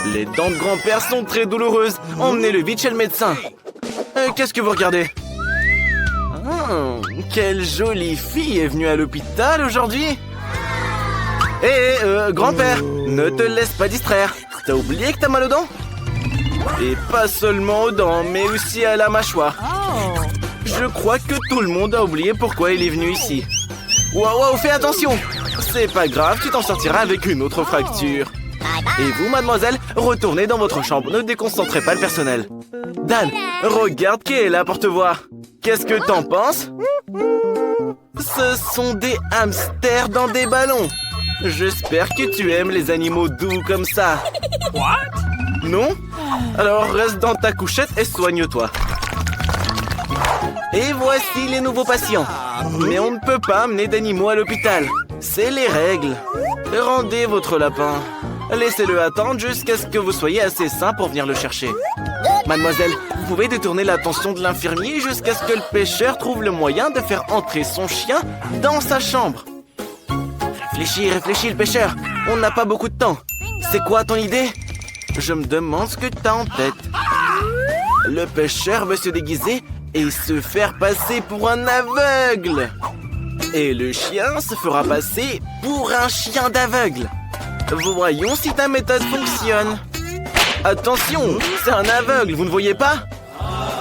Les dents de grand-père sont très douloureuses. Emmenez-le vite chez le médecin. Qu'est-ce que vous regardez? Quelle jolie fille est venue à l'hôpital aujourd'hui. Grand-père, ne te laisse pas distraire. T'as oublié que t'as mal aux dents? Et pas seulement aux dents, mais aussi à la mâchoire. Je crois que tout le monde a oublié pourquoi il est venu ici. Waouh, fais attention! C'est pas grave, tu t'en sortiras avec une autre fracture. Et vous, mademoiselle, retournez dans votre chambre. Ne déconcentrez pas le personnel. Dan, regarde qui est là pour te voir. Qu'est-ce que t'en penses? Ce sont des hamsters dans des ballons. J'espère que tu aimes les animaux doux comme ça. Non? Alors reste dans ta couchette et soigne-toi. Et voici les nouveaux patients. Mais on ne peut pas amener d'animaux à l'hôpital. C'est les règles. Rendez votre lapin. Laissez-le attendre jusqu'à ce que vous soyez assez sain pour venir le chercher. Mademoiselle, vous pouvez détourner l'attention de l'infirmier jusqu'à ce que le pêcheur trouve le moyen de faire entrer son chien dans sa chambre. Réfléchis, le pêcheur. On n'a pas beaucoup de temps. C'est quoi ton idée? Je me demande ce que t'as en tête. Le pêcheur veut se déguiser et se faire passer pour un aveugle. Et le chien se fera passer pour un chien d'aveugle. Voyons si ta méthode fonctionne. Attention, c'est un aveugle, vous ne voyez pas?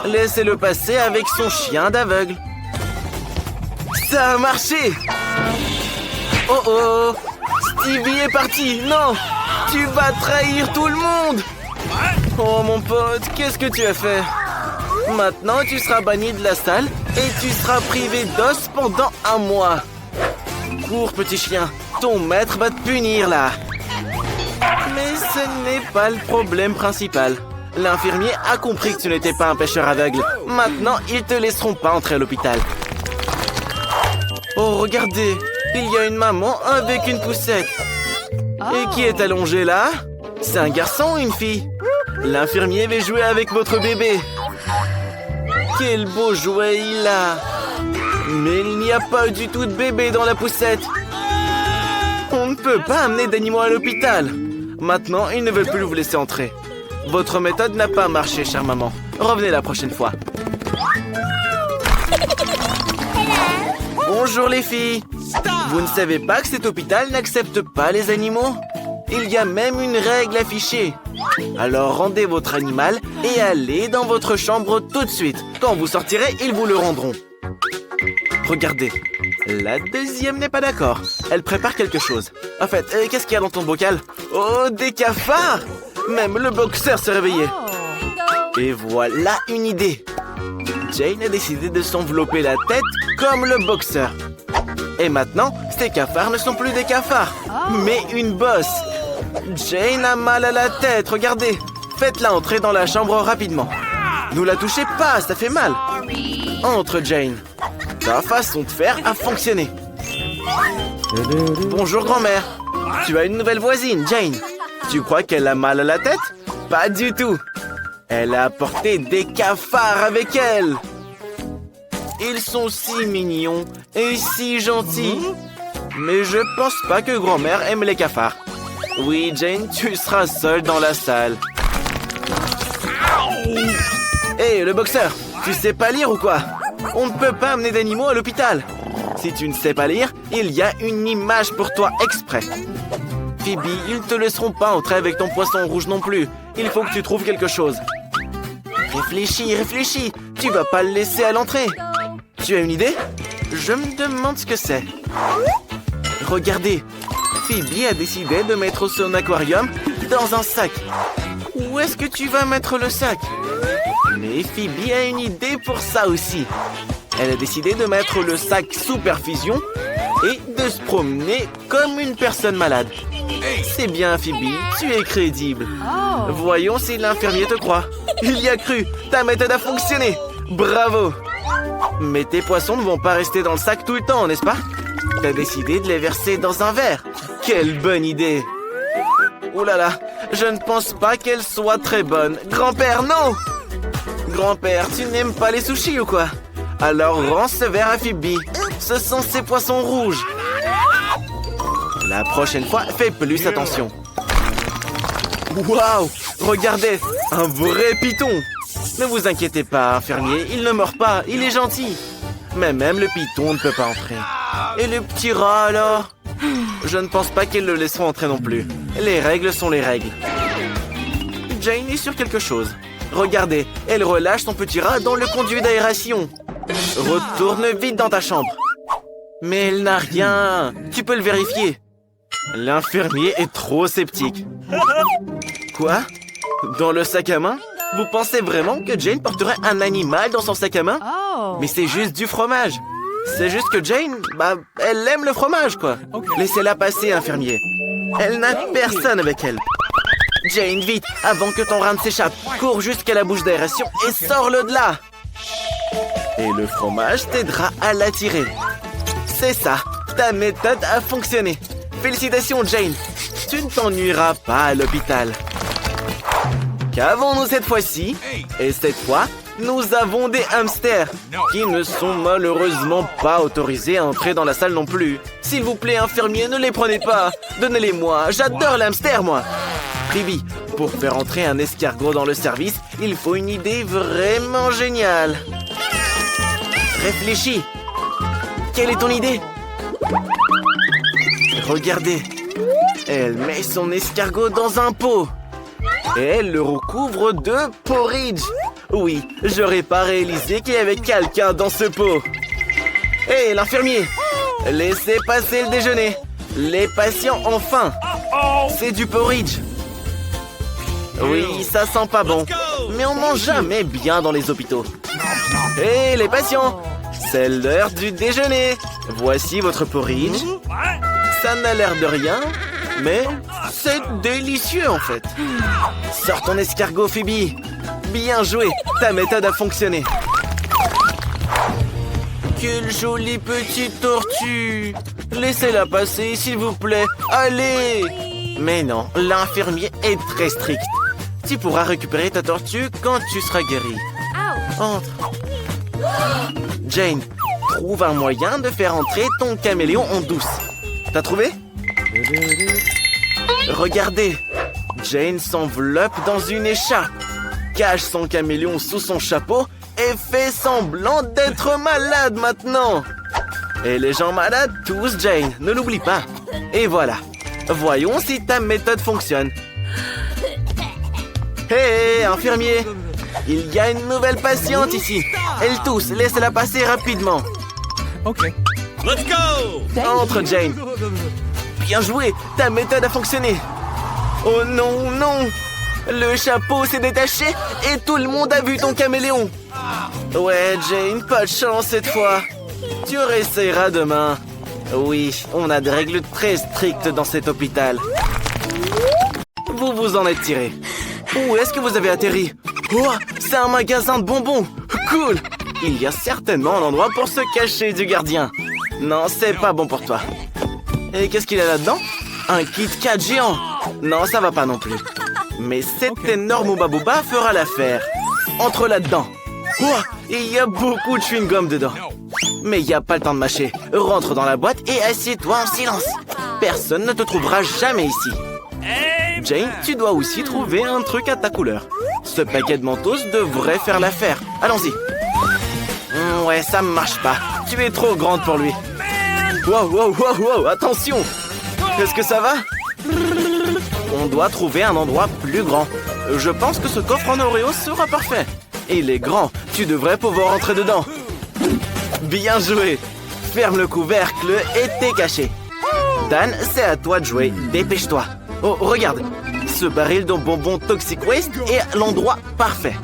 Laissez-le passer avec son chien d'aveugle. Ça a marché! Oh, Stevie est parti. Non, tu vas trahir tout le monde. Oh mon pote, qu'est-ce que tu as fait? Maintenant, tu seras banni de la salle et tu seras privé d'os pendant 1 mois. Cours, petit chien, ton maître va te punir là. Mais ce n'est pas le problème principal. L'infirmier a compris que tu n'étais pas un pêcheur aveugle. Maintenant, ils te laisseront pas entrer à l'hôpital. Oh, regardez, il y a une maman avec une poussette. Et qui est allongée là? C'est un garçon ou une fille? L'infirmier veut jouer avec votre bébé. Quel beau jouet il a. Mais il n'y a pas du tout de bébé dans la poussette. On ne peut pas amener d'animaux à l'hôpital. Maintenant, ils ne veulent plus vous laisser entrer. Votre méthode n'a pas marché, chère maman. Revenez la prochaine fois. Bonjour les filles. Vous ne savez pas que cet hôpital n'accepte pas les animaux? Il y a même une règle affichée. Alors rendez votre animal et allez dans votre chambre tout de suite. Quand vous sortirez, ils vous le rendront. Regardez, la deuxième n'est pas d'accord. Elle prépare quelque chose. En fait, qu'est-ce qu'il y a dans ton bocal? Oh, des cafards! Même le boxeur s'est réveillé. Et voilà une idée. Jane a décidé de s'envelopper la tête comme le boxeur. Et maintenant, ces cafards ne sont plus des cafards, mais une bosse. Jane a mal à la tête, regardez. Faites-la entrer dans la chambre rapidement. Ne la touchez pas, ça fait mal. Entre, Jane. Ta façon de faire a fonctionné. Bonjour, grand-mère. Tu as une nouvelle voisine, Jane. Tu crois qu'elle a mal à la tête? Pas du tout. Elle a apporté des cafards avec elle. Ils sont si mignons et si gentils. Mais je pense pas que grand-mère aime les cafards. Oui, Jane, tu seras seule dans la salle. Hé, le boxeur, tu sais pas lire ou quoi? On ne peut pas amener d'animaux à l'hôpital. Si tu ne sais pas lire, il y a une image pour toi exprès. Phoebe, ils ne te laisseront pas entrer avec ton poisson rouge non plus. Il faut que tu trouves quelque chose. Réfléchis. Tu vas pas le laisser à l'entrée. Tu as une idée? Je me demande ce que c'est. Regardez. Phoebe a décidé de mettre son aquarium dans un sac. Où est-ce que tu vas mettre le sac? Mais Phoebe a une idée pour ça aussi. Elle a décidé de mettre le sac sous perfusion et de se promener comme une personne malade. C'est bien, Phoebe, tu es crédible. Voyons si l'infirmier te croit. Il y a cru, ta méthode a fonctionné. Bravo. Mais tes poissons ne vont pas rester dans le sac tout le temps, n'est-ce pas? T'as décidé de les verser dans un verre. Quelle bonne idée. Ouh là là, je ne pense pas qu'elle soit très bonne. Grand-père, non! Grand-père, tu n'aimes pas les sushis ou quoi? Alors rends ce verre à Phoebe. Ce sont ces poissons rouges. La prochaine fois, fais plus attention. Waouh! Regardez, un vrai python! Ne vous inquiétez pas, infirmier, il ne mord pas, il est gentil. Mais même le python ne peut pas entrer. Et le petit rat alors? Je ne pense pas qu'ils le laisseront entrer non plus. Les règles sont les règles. Jane est sur quelque chose. Regardez, elle relâche son petit rat dans le conduit d'aération. Retourne vite dans ta chambre. Mais elle n'a rien. Tu peux le vérifier. L'infirmier est trop sceptique. Quoi? Dans le sac à main? Vous pensez vraiment que Jane porterait un animal dans son sac à main? Mais c'est juste du fromage. C'est juste que Jane, elle aime le fromage, quoi. Laissez-la passer, infirmier. Elle n'a personne avec elle. Jane, vite, avant que ton rein ne s'échappe. Cours jusqu'à la bouche d'aération et sors-le de là. Et le fromage t'aidera à l'attirer. C'est ça, ta méthode a fonctionné. Félicitations, Jane. Tu ne t'ennuieras pas à l'hôpital. Qu'avons-nous cette fois-ci? Et cette fois, nous avons des hamsters qui ne sont malheureusement pas autorisés à entrer dans la salle non plus. S'il vous plaît, infirmier, ne les prenez pas. Donnez-les-moi, j'adore l'hamster, moi. Pribi, pour faire entrer un escargot dans le service, il faut une idée vraiment géniale. Réfléchis. Quelle est ton idée? Regardez. Elle met son escargot dans un pot. Et elle le recouvre de porridge. Oui, j'aurais pas réalisé qu'il y avait quelqu'un dans ce pot. Hé, l'infirmier! Laissez passer le déjeuner. Les patients ont faim. C'est du porridge. Oui, ça sent pas bon. Mais on mange jamais bien dans les hôpitaux. Hé, les patients! C'est l'heure du déjeuner. Voici votre porridge. Ça n'a l'air de rien, mais c'est délicieux en fait. Sors ton escargot, Phoebe. Bien joué, ta méthode a fonctionné. Quelle jolie petite tortue. Laissez-la passer, s'il vous plaît. Allez. Mais non, l'infirmier est très strict. Tu pourras récupérer ta tortue quand tu seras guéri. Entre. Jane, trouve un moyen de faire entrer ton caméléon en douce. T'as trouvé? Regardez, Jane s'enveloppe dans une écharpe, cache son caméléon sous son chapeau et fait semblant d'être malade maintenant. Et les gens malades toussent Jane, ne l'oublie pas. Et voilà, voyons si ta méthode fonctionne. Hé, infirmier, il y a une nouvelle patiente ici. Elle tousse, laisse-la passer rapidement. Ok. Let's go! Entre, Jane. Bien joué, ta méthode a fonctionné. Oh non, non. Le chapeau s'est détaché et tout le monde a vu ton caméléon. Ouais, Jane, pas de chance cette fois. Tu réessayeras demain. Oui, on a des règles très strictes dans cet hôpital. Vous vous en êtes tiré. Où est-ce que vous avez atterri? Oh, c'est un magasin de bonbons. Cool. Il y a certainement un endroit pour se cacher du gardien. Non, c'est pas bon pour toi. Et qu'est-ce qu'il y a là-dedans? Un Kit Kat géant. Non, ça va pas non plus. Mais cet énorme Ooba Booba fera l'affaire. Entre là-dedans. Oh, il y a beaucoup de chewing-gum dedans. Mais il n'y a pas le temps de mâcher. Rentre dans la boîte et assieds-toi en silence. Personne ne te trouvera jamais ici. Jane, tu dois aussi trouver un truc à ta couleur. Ce paquet de Mentos devrait faire l'affaire. Allons-y. Ouais, ça marche pas. Tu es trop grande pour lui. Wow, wow, wow, wow, attention. Est-ce que ça va? On doit trouver un endroit plus grand. Je pense que ce coffre en Oreo sera parfait. Il est grand, tu devrais pouvoir entrer dedans. Bien joué. Ferme le couvercle et t'es caché. Dan, c'est à toi de jouer. Dépêche-toi. Oh, regarde. Ce baril de bonbons Toxic Waste est l'endroit parfait.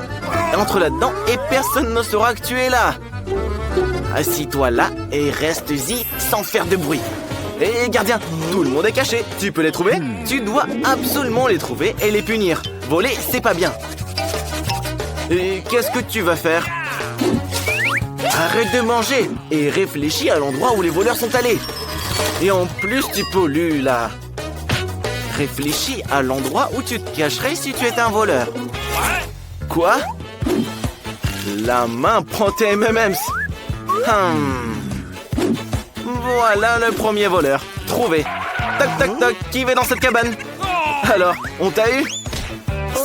Entre là-dedans et personne ne saura que tu es là. Assis-toi là et reste-y sans faire de bruit. Hé, gardien, tout le monde est caché. Tu peux les trouver? Tu dois absolument les trouver et les punir. Voler, c'est pas bien. Et qu'est-ce que tu vas faire? Arrête de manger et réfléchis à l'endroit où les voleurs sont allés. Et en plus, tu pollues là. Réfléchis à l'endroit où tu te cacherais si tu étais un voleur. Quoi? La main prend tes M&M's. Voilà le premier voleur. Trouvé. Toc, toc, toc. Qui va dans cette cabane? Alors, on t'a eu?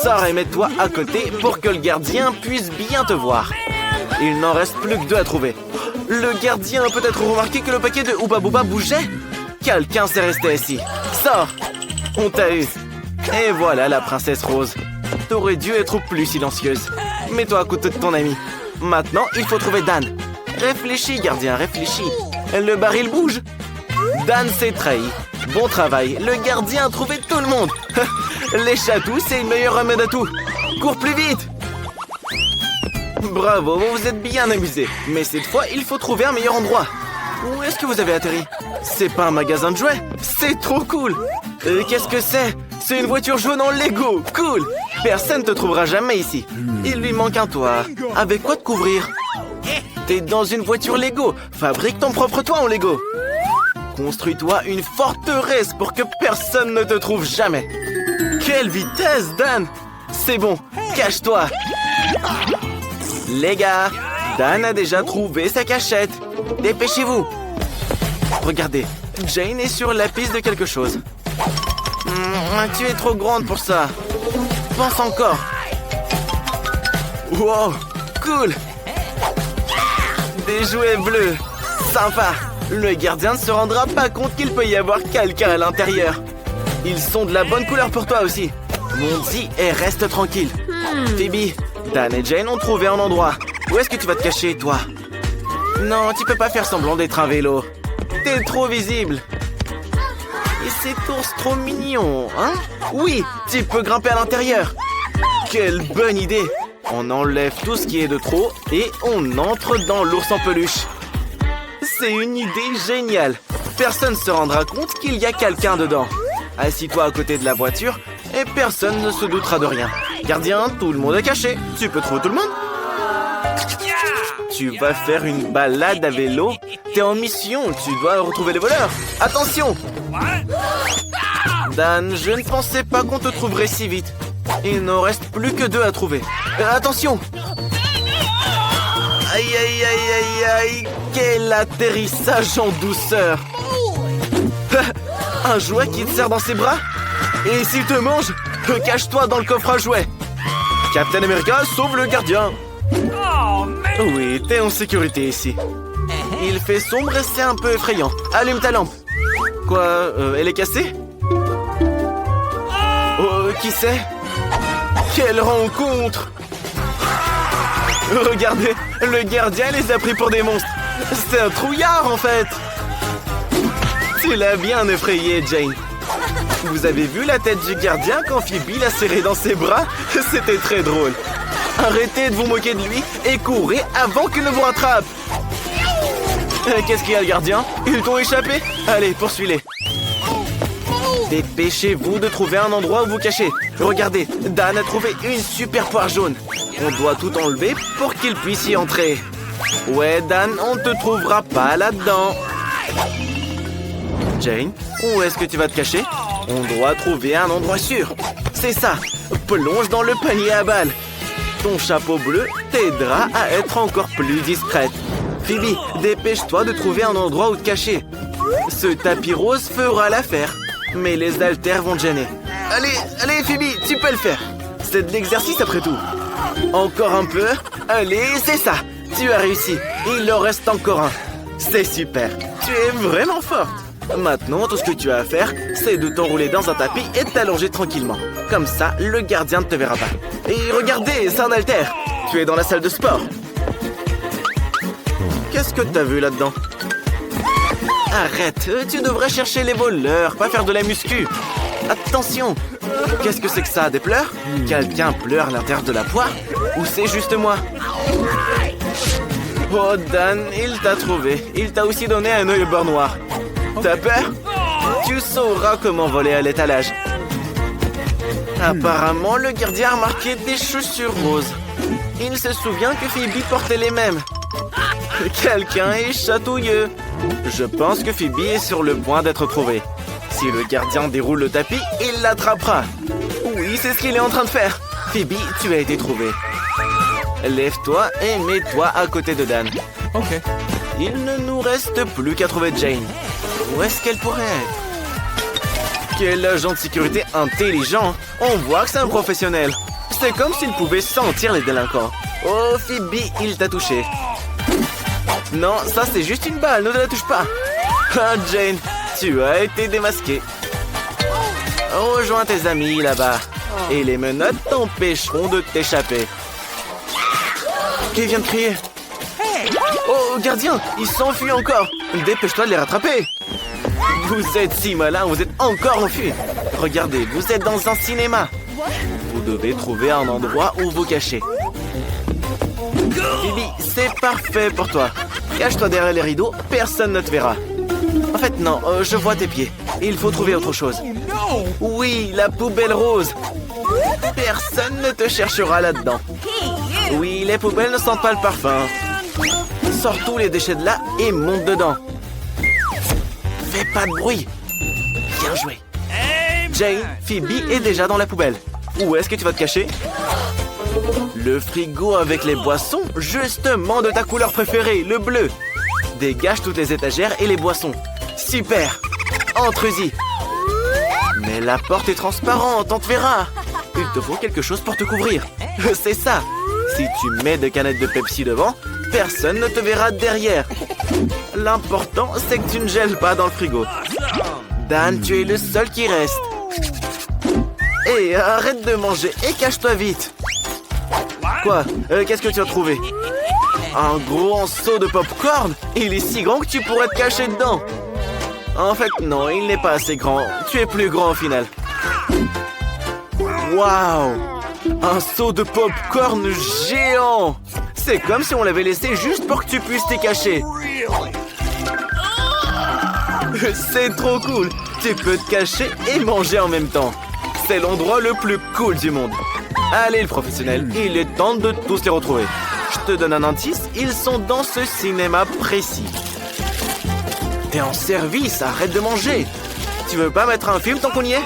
Sors et mets-toi à côté pour que le gardien puisse bien te voir. Il n'en reste plus que 2 à trouver. Le gardien a peut-être remarqué que le paquet de Hubba Bubba bougeait. Quelqu'un s'est resté assis. Sors! On t'a eu. Et voilà la princesse rose. T'aurais dû être plus silencieuse. Mets-toi à côté de ton ami. Maintenant, il faut trouver Dan. Réfléchis, gardien, réfléchis. Le baril bouge. Dan s'est trahi. Bon travail, le gardien a trouvé tout le monde. Les chatous, c'est le meilleur remède à tout. Cours plus vite! Bravo, vous vous êtes bien amusés. Mais cette fois, il faut trouver un meilleur endroit. Où est-ce que vous avez atterri? C'est pas un magasin de jouets. C'est trop cool. Qu'est-ce que c'est? C'est une voiture jaune en Lego. Cool. Personne te trouvera jamais ici. Il lui manque un toit. Avec quoi te couvrir? T'es dans une voiture Lego. Fabrique ton propre toit en Lego. Construis-toi une forteresse pour que personne ne te trouve jamais. Quelle vitesse, Dan! C'est bon, cache-toi. Les gars, Dan a déjà trouvé sa cachette. Dépêchez-vous. Regardez, Jane est sur la piste de quelque chose. Tu es trop grande pour ça. Pense encore. Wow, cool. Des jouets bleus. Sympa. Le gardien ne se rendra pas compte qu'il peut y avoir quelqu'un à l'intérieur. Ils sont de la bonne couleur pour toi aussi. Monty et reste tranquille. Phoebe, Dan et Jane ont trouvé un endroit. Où est-ce que tu vas te cacher, toi? Non, tu peux pas faire semblant d'être un vélo. T'es trop visible. Et cet ours trop mignon, hein? Oui, tu peux grimper à l'intérieur. Quelle bonne idée. On enlève tout ce qui est de trop et on entre dans l'ours en peluche. C'est une idée géniale. Personne ne se rendra compte qu'il y a quelqu'un dedans. Assis-toi à côté de la voiture et personne ne se doutera de rien. Gardien, tout le monde est caché. Tu peux trouver tout le monde? Tu vas faire une balade à vélo? T'es en mission, tu dois retrouver les voleurs. Attention! Dan, je ne pensais pas qu'on te trouverait si vite. Il n'en reste plus que 2 à trouver. Attention! Aïe, aïe, aïe, aïe, aïe! Quel atterrissage en douceur! Un jouet qui te serre dans ses bras? Et s'il te mange, cache-toi dans le coffre à jouets! Captain America sauve le gardien! Oui, t'es en sécurité ici. Il fait sombre et c'est un peu effrayant. Allume ta lampe. Quoi, elle est cassée? Oh, qui c'est? Quelle rencontre! Regardez, le gardien les a pris pour des monstres. C'est un trouillard en fait. Tu l'as bien effrayé, Jane. Vous avez vu la tête du gardien quand Phoebe l'a serré dans ses bras? C'était très drôle. Arrêtez de vous moquer de lui et courez avant qu'il ne vous rattrape. Qu'est-ce qu'il y a, le gardien? Ils t'ont échappé? Allez, poursuis-les. Dépêchez-vous de trouver un endroit où vous cacher. Regardez, Dan a trouvé une super poire jaune. On doit tout enlever pour qu'il puisse y entrer. Ouais, Dan, on ne te trouvera pas là-dedans. Jane, où est-ce que tu vas te cacher? On doit trouver un endroit sûr. C'est ça, plonge dans le panier à balles. Ton chapeau bleu t'aidera à être encore plus discrète. Phoebe, dépêche-toi de trouver un endroit où te cacher. Ce tapis rose fera l'affaire, mais les haltères vont te gêner. Allez, allez Phoebe, tu peux le faire. C'est de l'exercice après tout. Encore un peu. Allez, c'est ça. Tu as réussi. Il en reste encore un. C'est super. Tu es vraiment forte. Maintenant, tout ce que tu as à faire, c'est de t'enrouler dans un tapis et de t'allonger tranquillement. Comme ça, le gardien ne te verra pas. Et regardez, c'est un haltère. Tu es dans la salle de sport. Qu'est-ce que t'as vu là-dedans? Arrête, tu devrais chercher les voleurs, pas faire de la muscu. Attention. Qu'est-ce que c'est que ça, des pleurs? Quelqu'un pleure à l'intérieur de la poire? Ou c'est juste moi? Oh Dan, il t'a trouvé. Il t'a aussi donné un œil au beurre noir. T'as peur? Tu sauras comment voler à l'étalage. Apparemment, le gardien a remarqué des chaussures roses. Il se souvient que Phoebe portait les mêmes. Quelqu'un est chatouilleux. Je pense que Phoebe est sur le point d'être trouvée. Si le gardien déroule le tapis, il l'attrapera. Oui, c'est ce qu'il est en train de faire. Phoebe, tu as été trouvée. Lève-toi et mets-toi à côté de Dan. Ok. Il ne nous reste plus qu'à trouver Jane. Où est-ce qu'elle pourrait être? Quel agent de sécurité intelligent! On voit que c'est un professionnel. C'est comme s'il pouvait sentir les délinquants. Oh, Phoebe, il t'a touché. Non, ça c'est juste une balle, ne la touche pas. Ah, Jane, tu as été démasquée. Rejoins tes amis là-bas. Et les menottes t'empêcheront de t'échapper. Qui vient de crier? Oh, gardien, il s'enfuit encore. Dépêche-toi de les rattraper. Vous êtes si malin, vous êtes encore enfui. Regardez, vous êtes dans un cinéma. Vous devez trouver un endroit où vous cacher. Phoebe, c'est parfait pour toi. Cache-toi derrière les rideaux, personne ne te verra. En fait, non, je vois tes pieds. Il faut trouver autre chose. Oui, la poubelle rose. Personne ne te cherchera là-dedans. Oui, les poubelles ne sentent pas le parfum. Sors tous les déchets de là et monte dedans. Fais pas de bruit. Bien joué. Jane, Phoebe est déjà dans la poubelle. Où est-ce que tu vas te cacher? Le frigo avec les boissons, justement de ta couleur préférée, le bleu. Dégage toutes les étagères et les boissons. Super. Entre-y. Mais la porte est transparente, on te verra. Il te faut quelque chose pour te couvrir. C'est ça. Si tu mets des canettes de Pepsi devant, personne ne te verra derrière. L'important, c'est que tu ne gèles pas dans le frigo. Dan, tu es le seul qui reste. Hé, arrête de manger et cache-toi vite. Quoi? Qu'est-ce que tu as trouvé? Un gros seau de pop-corn? Il est si grand que tu pourrais te cacher dedans. En fait, non, il n'est pas assez grand. Tu es plus grand au final. Waouh! Un seau de pop-corn géant! C'est comme si on l'avait laissé juste pour que tu puisses t'y cacher. C'est trop cool! Tu peux te cacher et manger en même temps. C'est l'endroit le plus cool du monde. Allez, le professionnel, il est temps de tous les retrouver. Je te donne un indice, ils sont dans ce cinéma précis. T'es en service, arrête de manger. Tu veux pas mettre un film tant qu'on y est?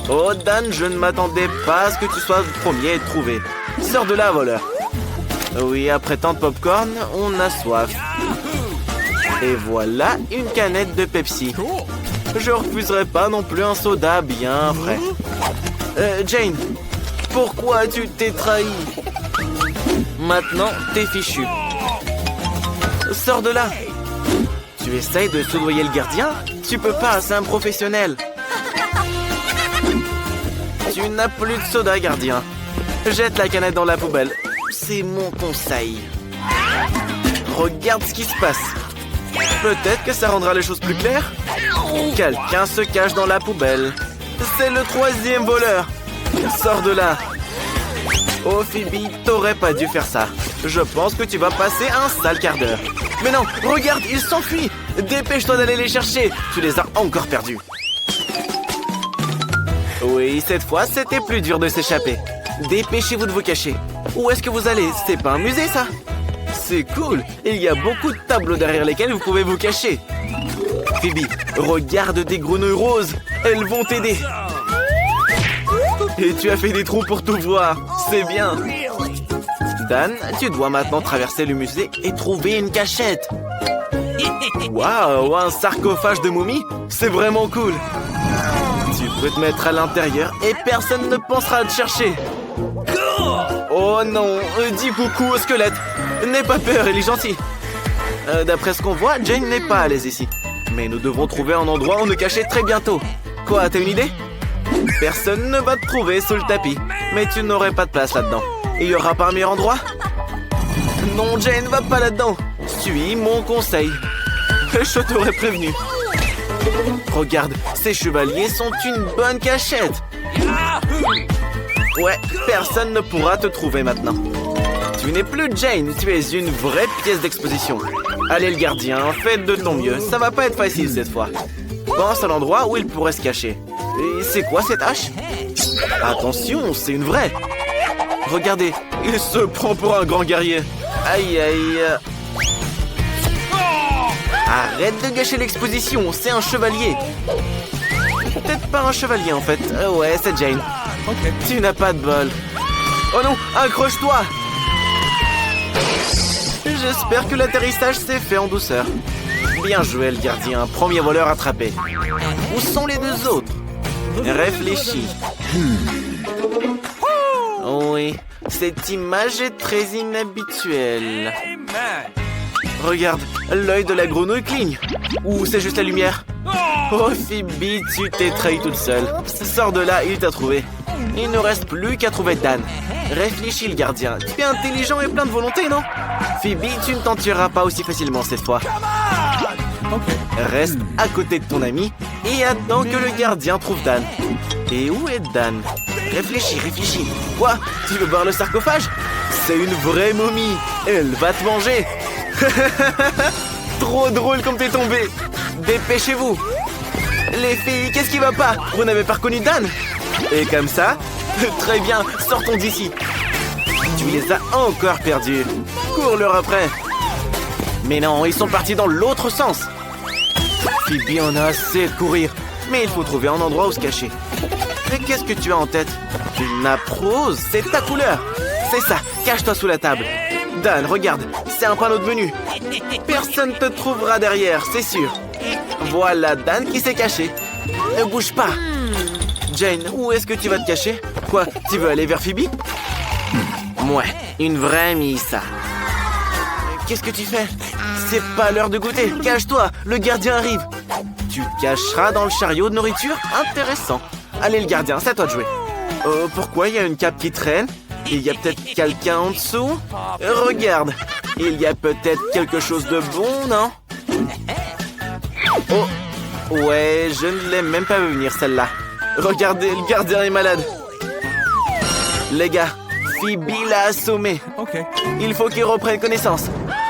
Oh Dan, je ne m'attendais pas à ce que tu sois le premier à être trouvé. Sors de là, voleur. Oui, après tant de popcorn, on a soif. Et voilà une canette de Pepsi. Je refuserai pas non plus un soda bien frais. Jane, pourquoi tu t'es trahi? Maintenant, t'es fichu. Sors de là. Tu essayes de soudoyer le gardien? Tu peux pas, c'est un professionnel. Tu n'as plus de soda, gardien. Jette la canette dans la poubelle. C'est mon conseil. Regarde ce qui se passe. Peut-être que ça rendra les choses plus claires. Quelqu'un se cache dans la poubelle. C'est le troisième voleur. Sors de là. Oh Phoebe, t'aurais pas dû faire ça. Je pense que tu vas passer un sale quart d'heure. Mais non, regarde, ils s'enfuient. Dépêche-toi d'aller les chercher. Tu les as encore perdus. Oui, cette fois, c'était plus dur de s'échapper. Dépêchez-vous de vous cacher. Où est-ce que vous allez? C'est pas un musée, ça? C'est cool. Il y a beaucoup de tableaux derrière lesquels vous pouvez vous cacher. Phoebe, regarde des grenouilles roses. Elles vont t'aider. Et tu as fait des trous pour tout voir. C'est bien. Dan, tu dois maintenant traverser le musée et trouver une cachette. Waouh, un sarcophage de momie? C'est vraiment cool. Tu peux te mettre à l'intérieur et personne ne pensera à te chercher. Oh non, dis coucou au squelette. N'aie pas peur, il est gentil. D'après ce qu'on voit, Jane n'est pas à l'aise ici. Mais nous devons trouver un endroit où nous cacher très bientôt. Quoi, t'as une idée? Personne ne va te trouver sous le tapis. Mais tu n'aurais pas de place là-dedans. Il y aura pas un meilleur endroit? Non, Jane, va pas là-dedans. Suis mon conseil. Je t'aurais prévenu. Regarde, ces chevaliers sont une bonne cachette. Ouais, personne ne pourra te trouver maintenant. Tu n'es plus Jane, tu es une vraie pièce d'exposition. Allez le gardien, faites de ton mieux, ça va pas être facile cette fois. Pense à l'endroit où il pourrait se cacher. Et c'est quoi cette hache? Attention, c'est une vraie. Regardez, il se prend pour un grand guerrier. Aïe aïe. Arrête de gâcher l'exposition, c'est un chevalier. Peut-être pas un chevalier en fait. Ouais, c'est Jane. Tu n'as pas de bol. Oh non, accroche-toi. J'espère que l'atterrissage s'est fait en douceur. Bien joué le gardien, premier voleur attrapé. Où sont les deux autres? Réfléchis. Oh Oui, cette image est très inhabituelle. Regarde, l'œil de la grenouille cligne. Ou c'est juste la lumière? Oh, Phoebe, tu t'es trahi toute seule. Sors de là, il t'a trouvé. Il ne reste plus qu'à trouver Dan. Réfléchis, le gardien. Tu es intelligent et plein de volonté, non? Phoebe, tu ne t'en tireras pas aussi facilement cette fois. Reste à côté de ton ami et attends que le gardien trouve Dan. Et où est Dan? Réfléchis, réfléchis. Quoi? Tu veux voir le sarcophage? C'est une vraie momie. Elle va te manger. Trop drôle comme t'es tombé. Dépêchez-vous. Les filles, qu'est-ce qui va pas? Vous n'avez pas reconnu Dan? Et comme ça? Très bien, sortons d'ici. Tu les as encore perdus. Cours-leur après. Mais non, ils sont partis dans l'autre sens. Phoebe en a assez de courir. Mais il faut trouver un endroit où se cacher. Mais qu'est-ce que tu as en tête? Une nappe rose, c'est ta couleur. C'est ça, cache-toi sous la table. Dan, regarde, c'est un panneau de menu. Personne ne te trouvera derrière, c'est sûr. Voilà Dan qui s'est caché. Ne bouge pas. Jane, où est-ce que tu vas te cacher? Quoi, tu veux aller vers Phoebe? Ouais, une vraie amie, ça. Qu'est-ce que tu fais? C'est pas l'heure de goûter. Cache-toi, le gardien arrive. Tu te cacheras dans le chariot de nourriture? Intéressant. Allez, le gardien, c'est à toi de jouer. Oh, pourquoi il y a une cape qui traîne? Il y a peut-être quelqu'un en dessous? Regarde, il y a peut-être quelque chose de bon, non? Oh, ouais, je ne l'ai même pas vu venir, celle-là. Regardez, le gardien est malade. Les gars, Phoebe l'a assommé. Il faut qu'il reprenne connaissance.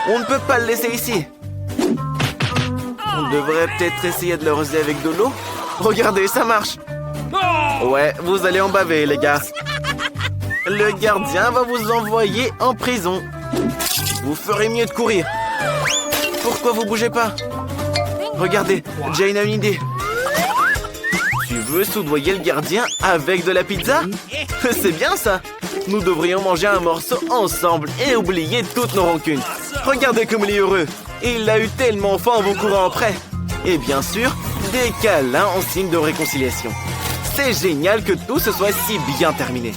On ne peut pas le laisser ici. On devrait peut-être essayer de le rosser avec de l'eau. Regardez, ça marche. Ouais, vous allez en baver, les gars. Le gardien va vous envoyer en prison. Vous ferez mieux de courir. Pourquoi vous bougez pas? Regardez, Jane a une idée. Tu veux soudoyer le gardien avec de la pizza? C'est bien ça. Nous devrions manger un morceau ensemble et oublier toutes nos rancunes. Regardez comme il est heureux. Il a eu tellement faim en vous courant après. Et bien sûr, des câlins en signe de réconciliation. C'est génial que tout se soit si bien terminé.